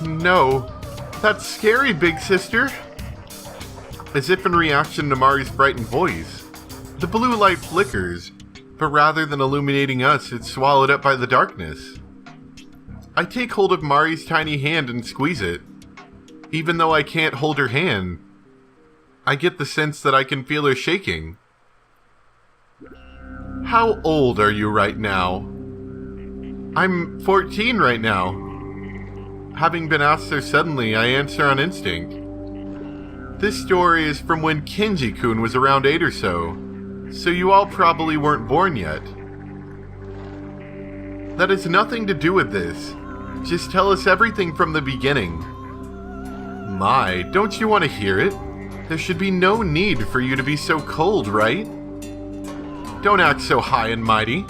No. That's scary, big sister. As if in reaction to Mari's frightened voice, the blue light flickers, but rather than illuminating us, it's swallowed up by the darkness. I take hold of Mari's tiny hand and squeeze it. Even though I can't hold her hand, I get the sense that I can feel her shaking. How old are you right now? I'm 14 right now. Having been asked so suddenly, I answer on instinct. This story is from when Kenji-kun was around 8 or so you all probably weren't born yet. That has nothing to do with this. Just tell us everything from the beginning. My, don't you want to hear it? There should be no need for you to be so cold, right? Don't act so high and mighty.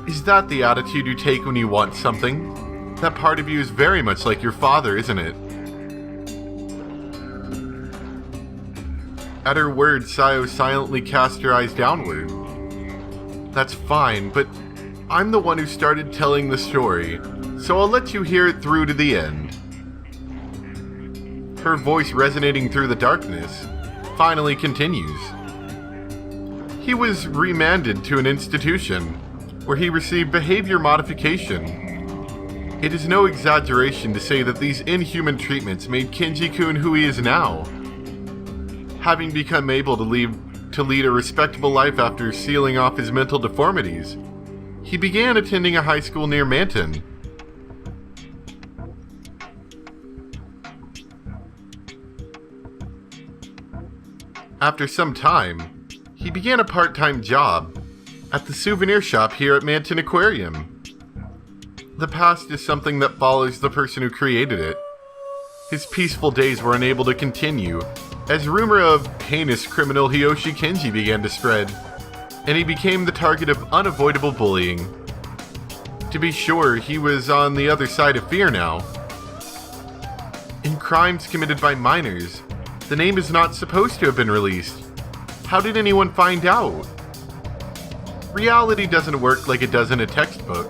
Is that the attitude you take when you want something? That part of you is very much like your father, isn't it? At her words, Sayo silently cast her eyes downward. That's fine, but I'm the one who started telling the story, so I'll let you hear it through to the end. Her voice resonating through the darkness finally continues. He was remanded to an institution where he received behavior modification. It is no exaggeration to say that these inhuman treatments made Kenji-kun who he is now. Having become able to lead a respectable life after sealing off his mental deformities, he began attending a high school near Manton. After some time, he began a part-time job at the souvenir shop here at Manton Aquarium. The past is something that follows the person who created it. His peaceful days were unable to continue as rumor of heinous criminal Hiyoshi Kenji began to spread, and he became the target of unavoidable bullying. To be sure, he was on the other side of fear now. In crimes committed by minors, the name is not supposed to have been released. How did anyone find out? Reality doesn't work like it does in a textbook.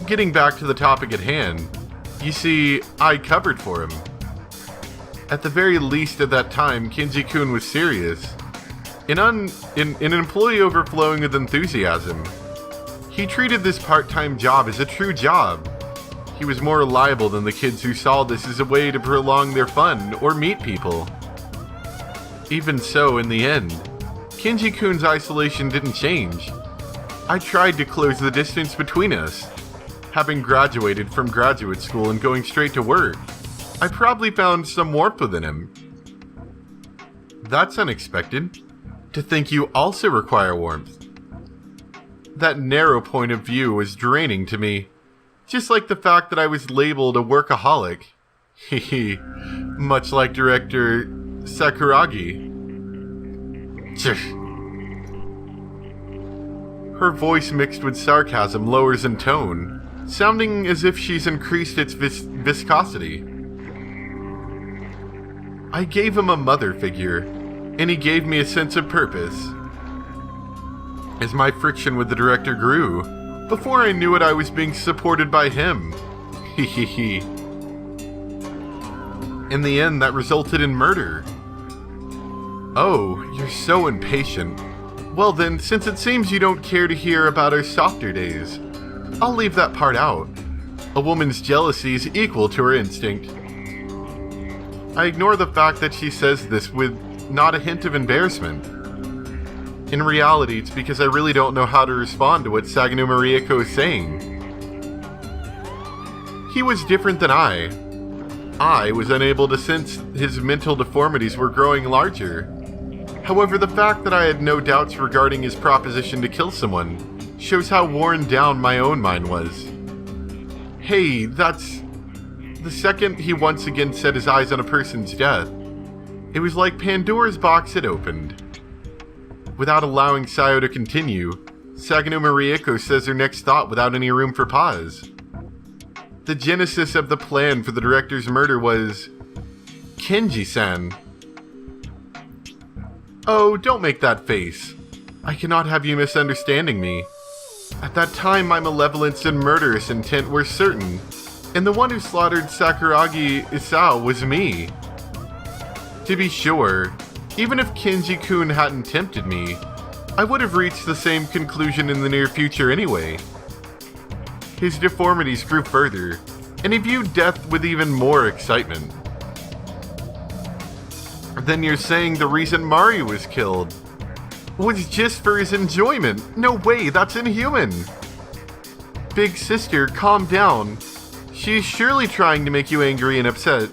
Getting back to the topic at hand, you see, I covered for him. At the very least at that time, Kenji-kun was serious. An employee overflowing with enthusiasm. He treated this part-time job as a true job. He was more reliable than the kids who saw this as a way to prolong their fun or meet people. Even so, in the end, Kenji-kun's isolation didn't change. I tried to close the distance between us. Having graduated from graduate school and going straight to work, I probably found some warmth within him. That's unexpected. To think you also require warmth. That narrow point of view was draining to me. Just like the fact that I was labeled a workaholic. Hehe. Much like director Sakuragi. Her voice mixed with sarcasm lowers in tone, sounding as if she's increased its viscosity. I gave him a mother figure, and he gave me a sense of purpose. As my friction with the director grew, before I knew it I was being supported by him. Hehehe. In the end, that resulted in murder. Oh, you're so impatient. Well then, since it seems you don't care to hear about our softer days, I'll leave that part out. A woman's jealousy is equal to her instinct. I ignore the fact that she says this with not a hint of embarrassment. In reality, it's because I really don't know how to respond to what Saganuma Rieko is saying. He was different than I. I was unable to sense his mental deformities were growing larger. However, the fact that I had no doubts regarding his proposition to kill someone shows how worn down my own mind was. Hey, that's... The second he once again set his eyes on a person's death, it was like Pandora's box had opened. Without allowing Sayo to continue, Saganuma Rieko says her next thought without any room for pause. The genesis of the plan for the director's murder was... Kenji-san. Oh, don't make that face. I cannot have you misunderstanding me. At that time, my malevolence and murderous intent were certain. And the one who slaughtered Sakuragi Isao was me. To be sure, even if Kenji-kun hadn't tempted me, I would have reached the same conclusion in the near future anyway. His deformities grew further, and he viewed death with even more excitement. Then you're saying the reason Mari was killed was just for his enjoyment? No way, that's inhuman! Big sister, calm down. She's surely trying to make you angry and upset.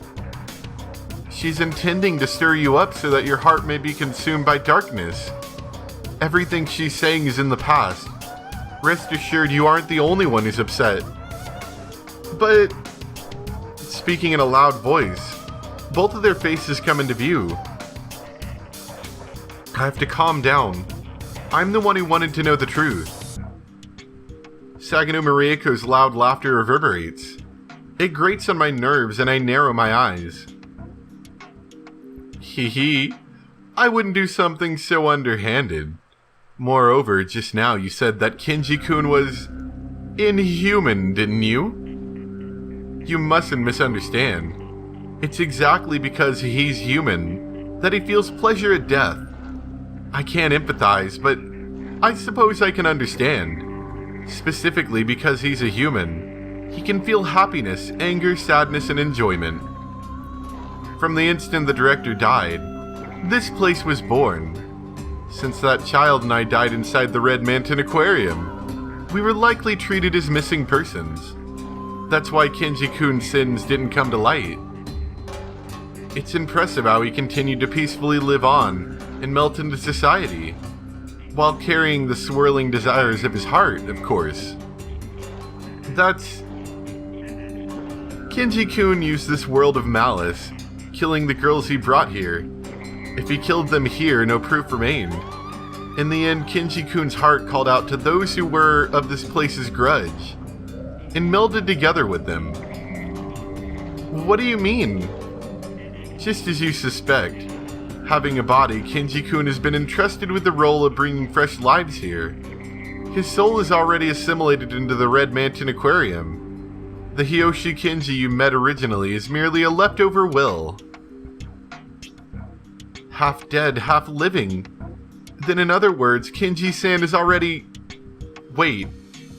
She's intending to stir you up so that your heart may be consumed by darkness. Everything she's saying is in the past. Rest assured you aren't the only one who's upset. But, speaking in a loud voice, both of their faces come into view. I have to calm down. I'm the one who wanted to know the truth. Sagano Marieko's loud laughter reverberates. It grates on my nerves and I narrow my eyes. Hee hee. I wouldn't do something so underhanded. Moreover, just now you said that Kenji-kun was inhuman, didn't you? You mustn't misunderstand. It's exactly because he's human that he feels pleasure at death. I can't empathize, but I suppose I can understand. Specifically because he's a human, he can feel happiness, anger, sadness, and enjoyment. From the instant the director died, this place was born. Since that child and I died inside the Red Manton Aquarium, we were likely treated as missing persons. That's why Kenji-kun's sins didn't come to light. It's impressive how he continued to peacefully live on and melt into society, while carrying the swirling desires of his heart, of course. Kenji-kun used this world of malice, killing the girls he brought here. If he killed them here, no proof remained. In the end, Kenji-kun's heart called out to those who were of this place's grudge, and melded together with them. What do you mean? Just as you suspect, having a body, Kenji-kun has been entrusted with the role of bringing fresh lives here. His soul is already assimilated into the Red Manton Aquarium. The Hiyoshi Kenji you met originally is merely a leftover will. Half dead, half living. Then in other words, Kenji-san is already... Wait,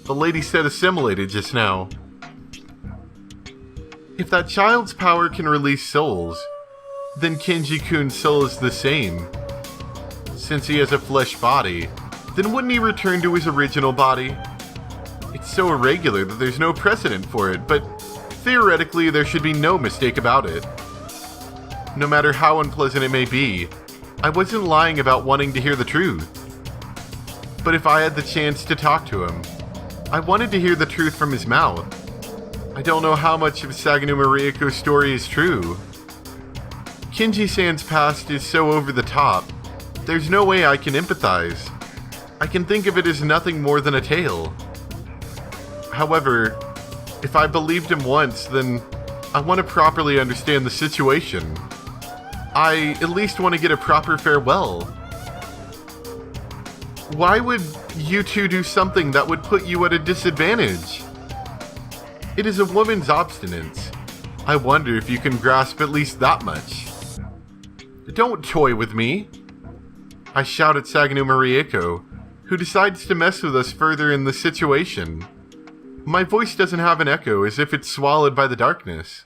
the lady said assimilated just now. If that child's power can release souls, then Kenji-kun's soul is the same. Since he has a flesh body, then wouldn't he return to his original body? It's so irregular that there's no precedent for it, but theoretically there should be no mistake about it. No matter how unpleasant it may be, I wasn't lying about wanting to hear the truth. But if I had the chance to talk to him, I wanted to hear the truth from his mouth. I don't know how much of Sagano Marieko's story is true. Kenji-san's past is so over the top, there's no way I can empathize. I can think of it as nothing more than a tale. However, if I believed him once, then I want to properly understand the situation. I at least want to get a proper farewell. Why would you two do something that would put you at a disadvantage? It is a woman's obstinance. I wonder if you can grasp at least that much. Don't toy with me! I shout at Sagano Marieko, who decides to mess with us further in the situation. My voice doesn't have an echo, as if it's swallowed by the darkness.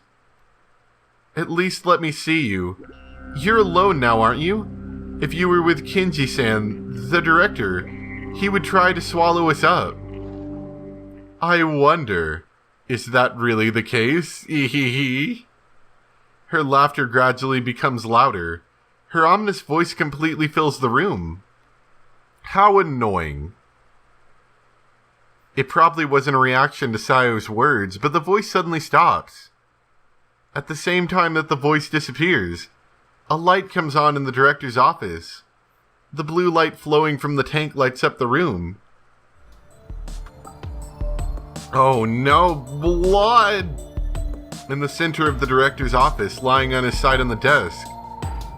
At least let me see you. You're alone now, aren't you? If you were with Kenji-san, the director, he would try to swallow us up. I wonder, is that really the case? Ehehe. Her laughter gradually becomes louder. Her ominous voice completely fills the room. How annoying. It probably wasn't a reaction to Sayo's words, but the voice suddenly stops. At the same time that the voice disappears, a light comes on in the director's office. The blue light flowing from the tank lights up the room. Oh no, blood! In the center of the director's office, lying on his side on the desk,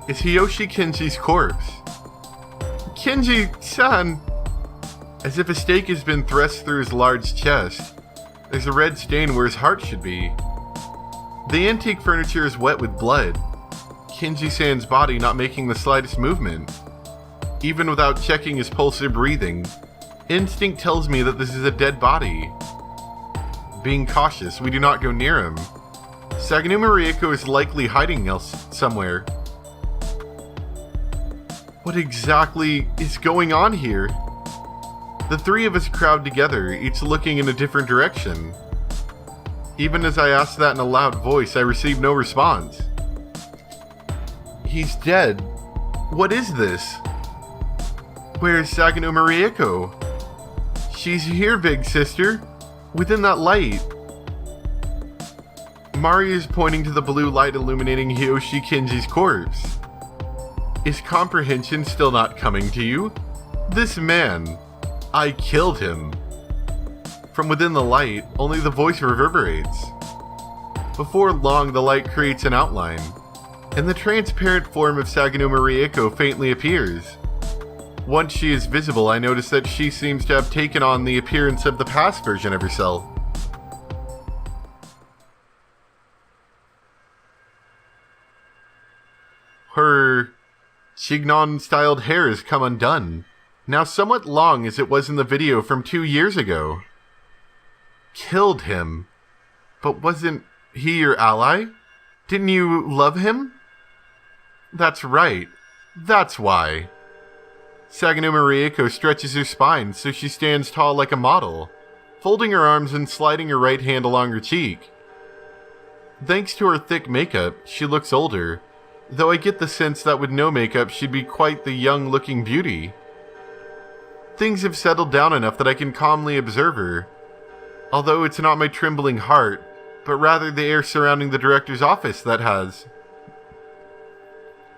is Hiyoshi Kenji's corpse. Kenji-san! As if a stake has been thrust through his large chest, there's a red stain where his heart should be. The antique furniture is wet with blood, Kinji-san's body not making the slightest movement. Even without checking his pulse or breathing, instinct tells me that this is a dead body. Being cautious, we do not go near him. Saganuma Rieko is likely hiding somewhere. What exactly is going on here? The three of us crowd together, each looking in a different direction. Even as I ask that in a loud voice, I receive no response. He's dead. What is this? Where's Saganuma Rieko? She's here, big sister. Within that light. Mari is pointing to the blue light illuminating Hiyoshi Kinji's corpse. Is comprehension still not coming to you? This man, I killed him. From within the light, only the voice reverberates. Before long, the light creates an outline, and the transparent form of Saganuma Rieko faintly appears. Once she is visible, I notice that she seems to have taken on the appearance of the past version of herself. Her chignon-styled hair has come undone, now somewhat long as it was in the video from 2 years ago. Killed him? But wasn't he your ally? Didn't you love him? That's right. That's why. Saganuma Rieko stretches her spine so she stands tall like a model, folding her arms and sliding her right hand along her cheek. Thanks to her thick makeup, she looks older, though I get the sense that with no makeup she'd be quite the young-looking beauty. Things have settled down enough that I can calmly observe her, although it's not my trembling heart, but rather the air surrounding the director's office that has.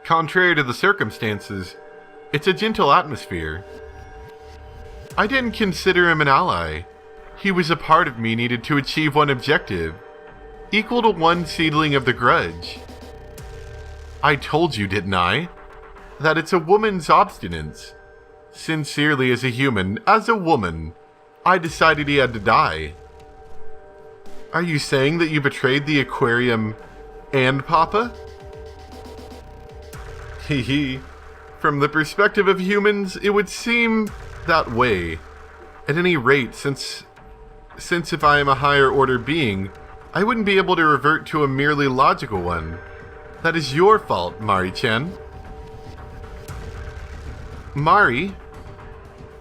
Contrary to the circumstances, it's a gentle atmosphere. I didn't consider him an ally. He was a part of me needed to achieve one objective, equal to one seedling of the grudge. I told you, didn't I? That it's a woman's obstinance. Sincerely as a human, as a woman, I decided he had to die. Are you saying that you betrayed the aquarium and Papa? Hee. From the perspective of humans, it would seem that way. At any rate, since if I am a higher order being, I wouldn't be able to revert to a merely logical one. That is your fault, Mari-chan. Mari?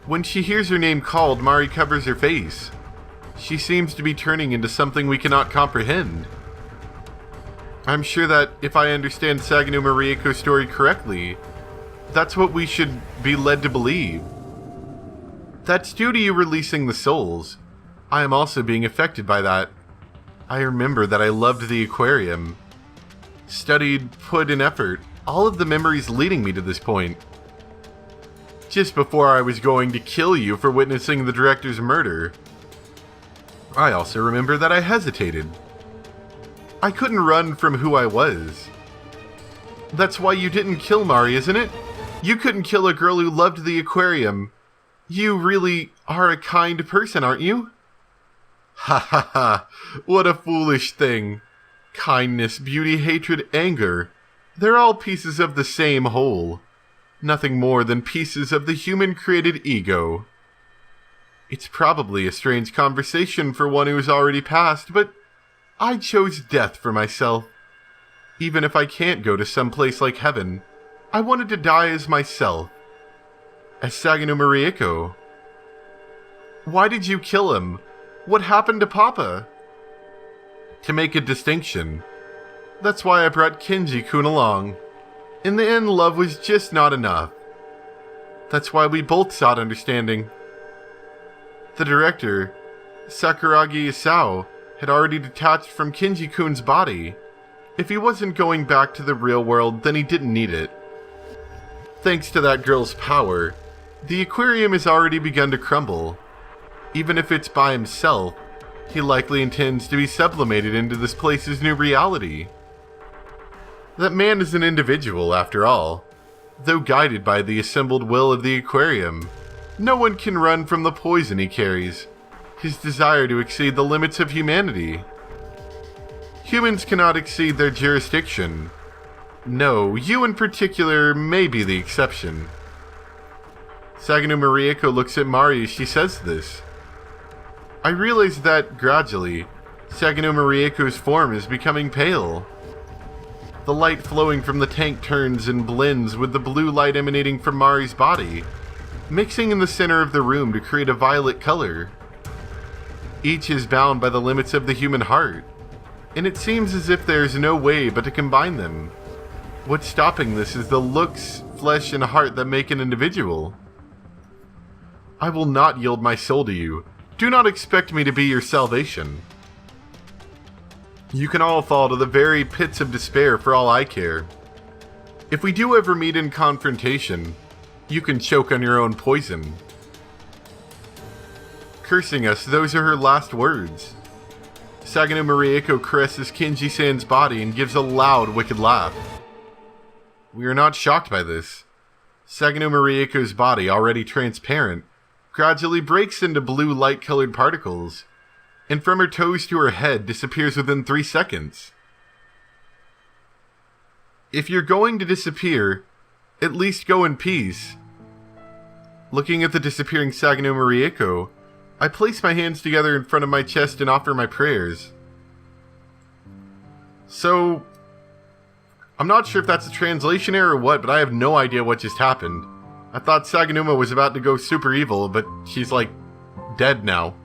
When she hears her name called, Mari covers her face. She seems to be turning into something we cannot comprehend. I'm sure that if I understand Saganuma Rieko's story correctly, that's what we should be led to believe. That's due to you releasing the souls. I am also being affected by that. I remember that I loved the aquarium. Studied, put in effort, all of the memories leading me to this point. Just before I was going to kill you for witnessing the director's murder. I also remember that I hesitated. I couldn't run from who I was. That's why you didn't kill Mari, isn't it? You couldn't kill a girl who loved the aquarium. You really are a kind person, aren't you? Ha ha ha, what a foolish thing. Kindness, beauty, hatred, anger. They're all pieces of the same whole. Nothing more than pieces of the human-created ego. It's probably a strange conversation for one who has already passed, but I chose death for myself. Even if I can't go to some place like heaven, I wanted to die as myself. As Saganuma Rieko. Why did you kill him? What happened to Papa? To make a distinction. That's why I brought Kinji-kun along. In the end, love was just not enough. That's why we both sought understanding. The director, Sakuragi Isao, had already detached from Kinji-kun's body. If he wasn't going back to the real world, then he didn't need it. Thanks to that girl's power, the aquarium has already begun to crumble. Even if it's by himself, he likely intends to be sublimated into this place's new reality. That man is an individual, after all. Though guided by the assembled will of the aquarium, no one can run from the poison he carries, his desire to exceed the limits of humanity. Humans cannot exceed their jurisdiction. No, you in particular may be the exception. Saganuma Rieko looks at Mari as she says this. I realize that, gradually, Saganuma Rieko's form is becoming pale. The light flowing from the tank turns and blends with the blue light emanating from Mari's body, mixing in the center of the room to create a violet color. Each is bound by the limits of the human heart, and it seems as if there is no way but to combine them. What's stopping this is the looks, flesh, and heart that make an individual. I will not yield my soul to you. Do not expect me to be your salvation. You can all fall to the very pits of despair for all I care. If we do ever meet in confrontation, you can choke on your own poison. Cursing us, those are her last words. Saganuma Rieko caresses Kinji-san's body and gives a loud, wicked laugh. We are not shocked by this. Saganuma Rieko's body, already transparent, gradually breaks into blue light-colored particles, and from her toes to her head disappears within 3 seconds. If you're going to disappear, at least go in peace. Looking at the disappearing Saganuma Rieko, I place my hands together in front of my chest and offer my prayers. So, I'm not sure if that's a translation error or what, but I have no idea what just happened. I thought Saganuma was about to go super evil, but she's like, dead now.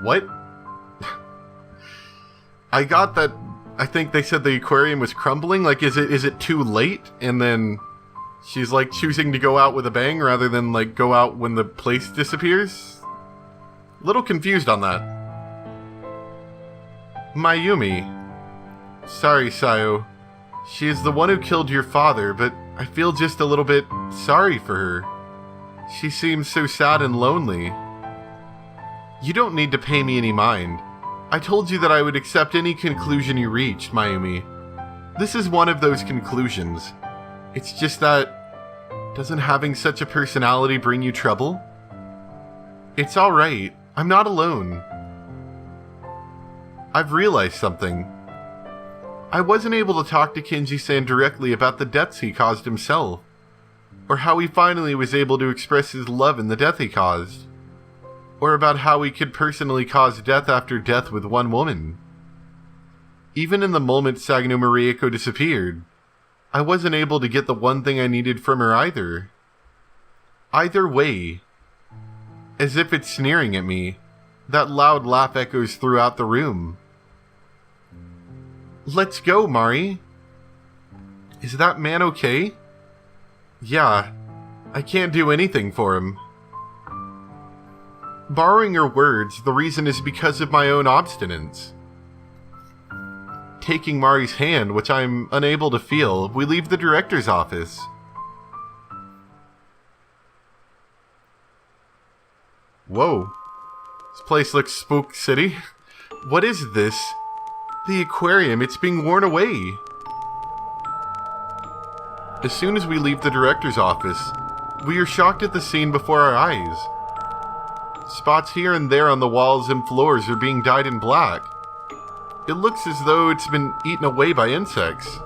What? I got that. I think they said the aquarium was crumbling. Like, is it too late? And then she's like choosing to go out with a bang rather than like go out when the place disappears? Little confused on that. Mayumi. Sorry, Sayo. She is the one who killed your father, but I feel just a little bit sorry for her. She seems so sad and lonely. You don't need to pay me any mind. I told you that I would accept any conclusion you reached, Mayumi. This is one of those conclusions. It's just that, doesn't having such a personality bring you trouble? It's alright. I'm not alone. I've realized something. I wasn't able to talk to Kinji-san directly about the deaths he caused himself, or how he finally was able to express his love in the death he caused, or about how he could personally cause death after death with one woman. Even in the moment Saganuma Rieko disappeared, I wasn't able to get the one thing I needed from her either. Either way, as if it's sneering at me, that loud laugh echoes throughout the room. Let's go, Mari. Is that man okay? Yeah, I can't do anything for him. Borrowing her words, the reason is because of my own obstinance. Taking Mari's hand, which I'm unable to feel, we leave the director's office. Whoa. This place looks Spook City. What is this? The aquarium, it's being worn away. As soon as we leave the director's office, we are shocked at the scene before our eyes. Spots here and there on the walls and floors are being dyed in black. It looks as though it's been eaten away by insects.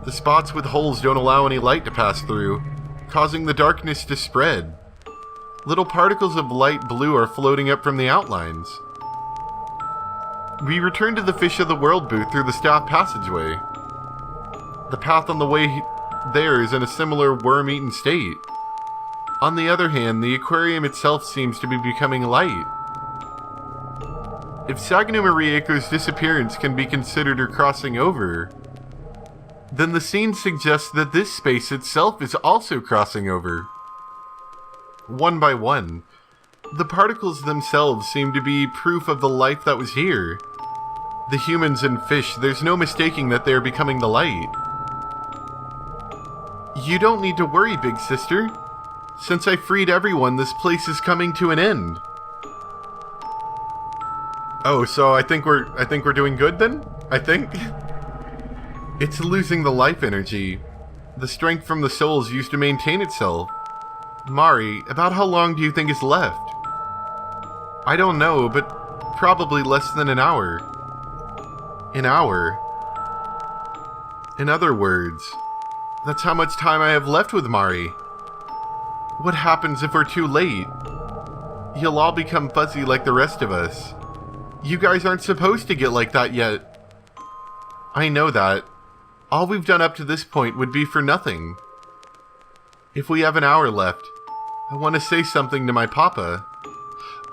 The spots with holes don't allow any light to pass through, causing the darkness to spread. Little particles of light blue are floating up from the outlines. We return to the Fish of the World booth through the staff passageway. The path on the way there is in a similar worm-eaten state. On the other hand, the aquarium itself seems to be becoming light. If Saganuma Rieko's disappearance can be considered her crossing over, then the scene suggests that this space itself is also crossing over. One by one, the particles themselves seem to be proof of the life that was here. The humans and fish, there's no mistaking that they're becoming the light. You don't need to worry, big sister. Since I freed everyone, this place is coming to an end. Oh, so I think we're doing good then? I think? It's losing the life energy. The strength from the souls used to maintain itself. Mari, about how long do you think is left? I don't know, but probably less than an hour. An hour. In other words, that's how much time I have left with Mari. What happens if we're too late? You'll all become fuzzy like the rest of us. You guys aren't supposed to get like that yet. I know that. All we've done up to this point would be for nothing. If we have an hour left, I want to say something to my papa.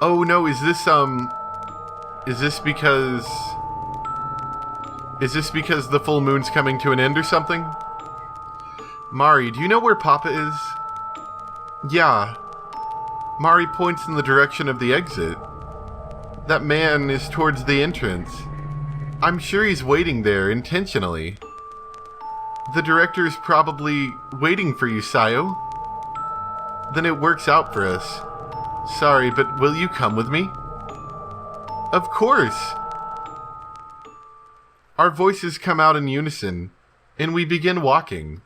Oh no, is this because the full moon's coming to an end or something? Mari, do you know where Papa is? Yeah. Mari points in the direction of the exit. That man is towards the entrance. I'm sure he's waiting there intentionally. The director is probably waiting for you, Sayo. Then it works out for us. Sorry, but will you come with me? Of course! Our voices come out in unison, and we begin walking.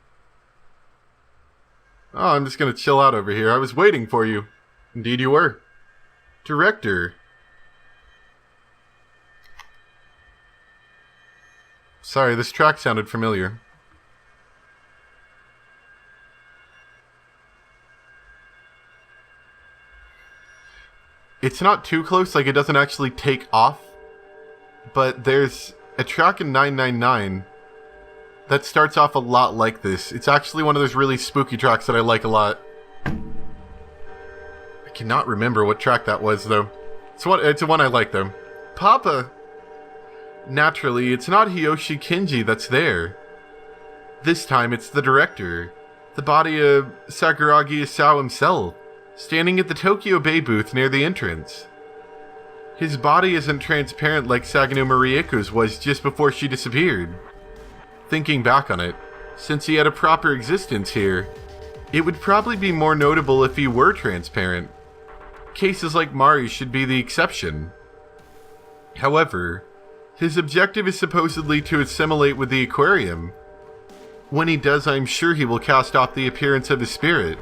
Oh, I'm just gonna chill out over here. I was waiting for you. Indeed you were. Director. Sorry, this track sounded familiar. It's not too close, like it doesn't actually take off. But there's a track in 999 that starts off a lot like this. It's actually one of those really spooky tracks that I like a lot. I cannot remember what track that was, though. It's a one I like, though. Papa! Naturally, it's not Hiyoshi Kenji that's there. This time, it's the director. The body of Sakuragi Isao himself, standing at the Tokyo Bay booth near the entrance. His body isn't transparent like Sagano Marieko's was just before she disappeared. Thinking back on it, since he had a proper existence here, it would probably be more notable if he were transparent. Cases like Mari's should be the exception. However, his objective is supposedly to assimilate with the aquarium. When he does, I'm sure he will cast off the appearance of his spirit.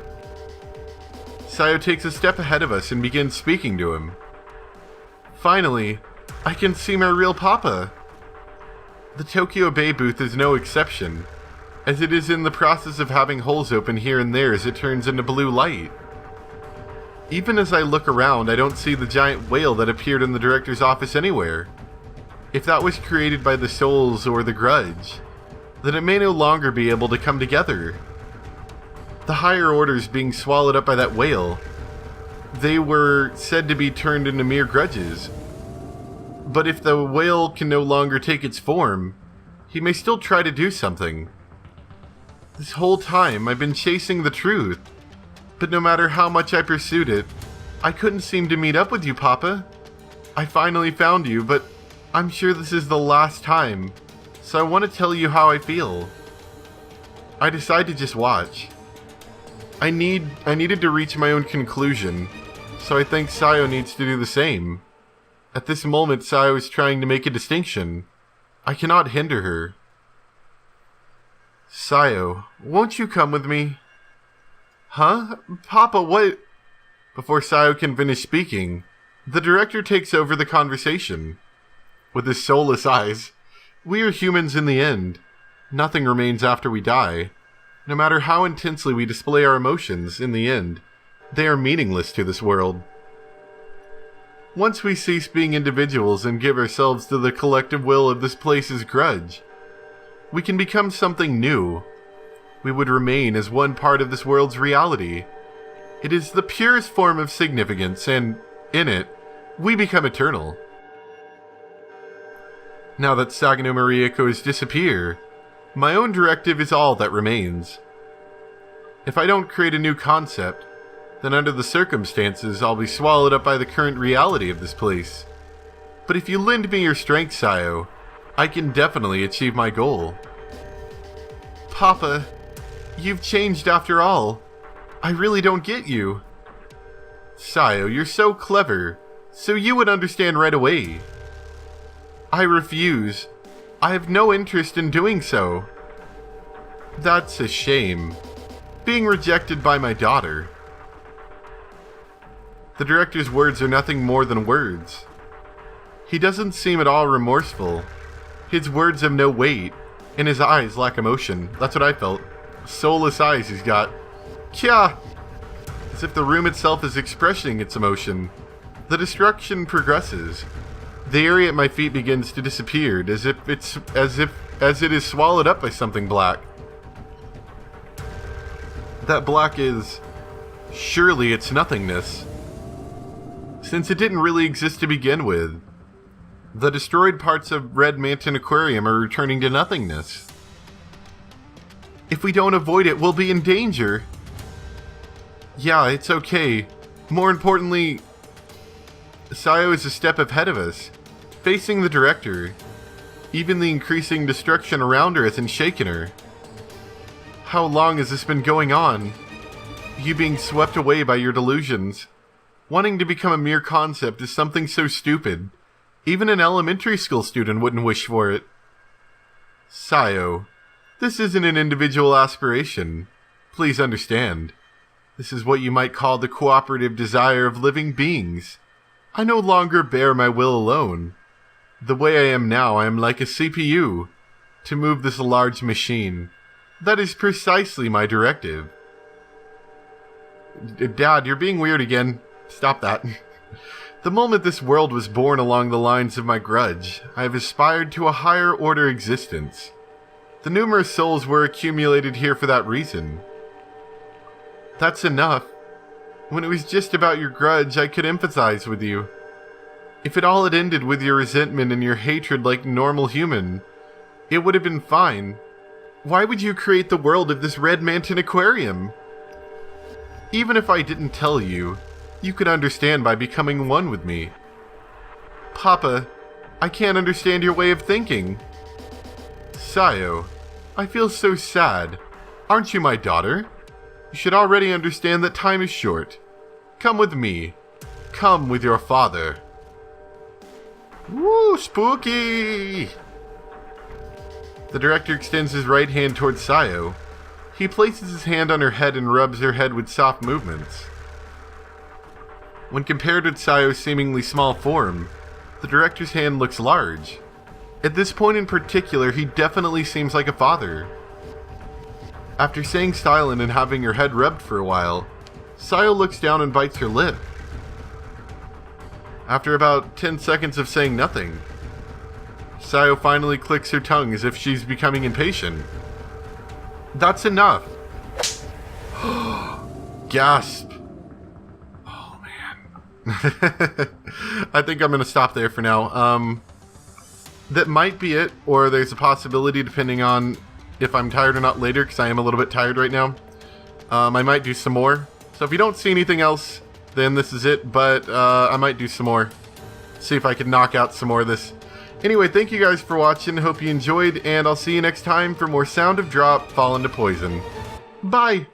Sayo takes a step ahead of us and begins speaking to him. Finally, I can see my real papa. The Tokyo Bay booth is no exception, as it is in the process of having holes open here and there as it turns into blue light. Even as I look around, I don't see the giant whale that appeared in the director's office anywhere. If that was created by the souls or the grudge, then it may no longer be able to come together. The higher orders being swallowed up by that whale, they were said to be turned into mere grudges. But if the whale can no longer take its form, he may still try to do something. This whole time I've been chasing the truth, but no matter how much I pursued it, I couldn't seem to meet up with you, Papa. I finally found you, but I'm sure this is the last time, so I want to tell you how I feel. I decided to just watch. I needed to reach my own conclusion, so I think Sayo needs to do the same. At this moment, Sayo is trying to make a distinction. I cannot hinder her. Sayo, won't you come with me? Huh? Papa, what? Before Sayo can finish speaking, the director takes over the conversation. With his soulless eyes, we are humans in the end. Nothing remains after we die. No matter how intensely we display our emotions, in the end, they are meaningless to this world. Once we cease being individuals and give ourselves to the collective will of this place's grudge, we can become something new. We would remain as one part of this world's reality. It is the purest form of significance, and, in it, we become eternal. Now that Sagano Marieko has disappeared, my own directive is all that remains. If I don't create a new concept, then under the circumstances I'll be swallowed up by the current reality of this place. But if you lend me your strength, Sayo, I can definitely achieve my goal. Papa, you've changed after all. I really don't get you. Sayo, you're so clever, so you would understand right away. I refuse. I have no interest in doing so. That's a shame. Being rejected by my daughter. The director's words are nothing more than words. He doesn't seem at all remorseful. His words have no weight, and his eyes lack emotion. That's what I felt. Soulless eyes he's got. Kya! As if the room itself is expressing its emotion. The destruction progresses. The area at my feet begins to disappear, as it is swallowed up by something black. That black is... surely it's nothingness. Since it didn't really exist to begin with. The destroyed parts of Red Mountain Aquarium are returning to nothingness. If we don't avoid it, we'll be in danger. Yeah, it's okay. More importantly, Sayo is a step ahead of us, facing the director. Even the increasing destruction around her hasn't shaken her. How long has this been going on? You being swept away by your delusions. Wanting to become a mere concept is something so stupid. Even an elementary school student wouldn't wish for it. Sayo, this isn't an individual aspiration. Please understand. This is what you might call the cooperative desire of living beings. I no longer bear my will alone. The way I am now, I am like a CPU. To move this large machine. That is precisely my directive. Dad, you're being weird again. Stop that. The moment this world was born along the lines of my grudge, I have aspired to a higher order existence. The numerous souls were accumulated here for that reason. That's enough. When it was just about your grudge, I could empathize with you. If it all had ended with your resentment and your hatred like normal human, it would have been fine. Why would you create the world of this Red Mountain Aquarium? Even if I didn't tell you, you could understand by becoming one with me. Papa, I can't understand your way of thinking. Sayo, I feel so sad. Aren't you my daughter? You should already understand that time is short. Come with me. Come with your father. Woo, spooky! The director extends his right hand towards Sayo. He places his hand on her head and rubs her head with soft movements. When compared with Sayo's seemingly small form, the director's hand looks large. At this point in particular, he definitely seems like a father. After staying silent and having her head rubbed for a while, Sayo looks down and bites her lip. After about 10 seconds of saying nothing, Sayo finally clicks her tongue as if she's becoming impatient. That's enough. Gasp. Oh man. I think I'm gonna stop there for now. That might be it, or there's a possibility depending on if I'm tired or not later, because I am a little bit tired right now. I might do some more. So if you don't see anything else, then this is it, but I might do some more. See if I can knock out some more of this. Anyway, thank you guys for watching. Hope you enjoyed, and I'll see you next time for more Sound of Drop Fall into Poison. Bye!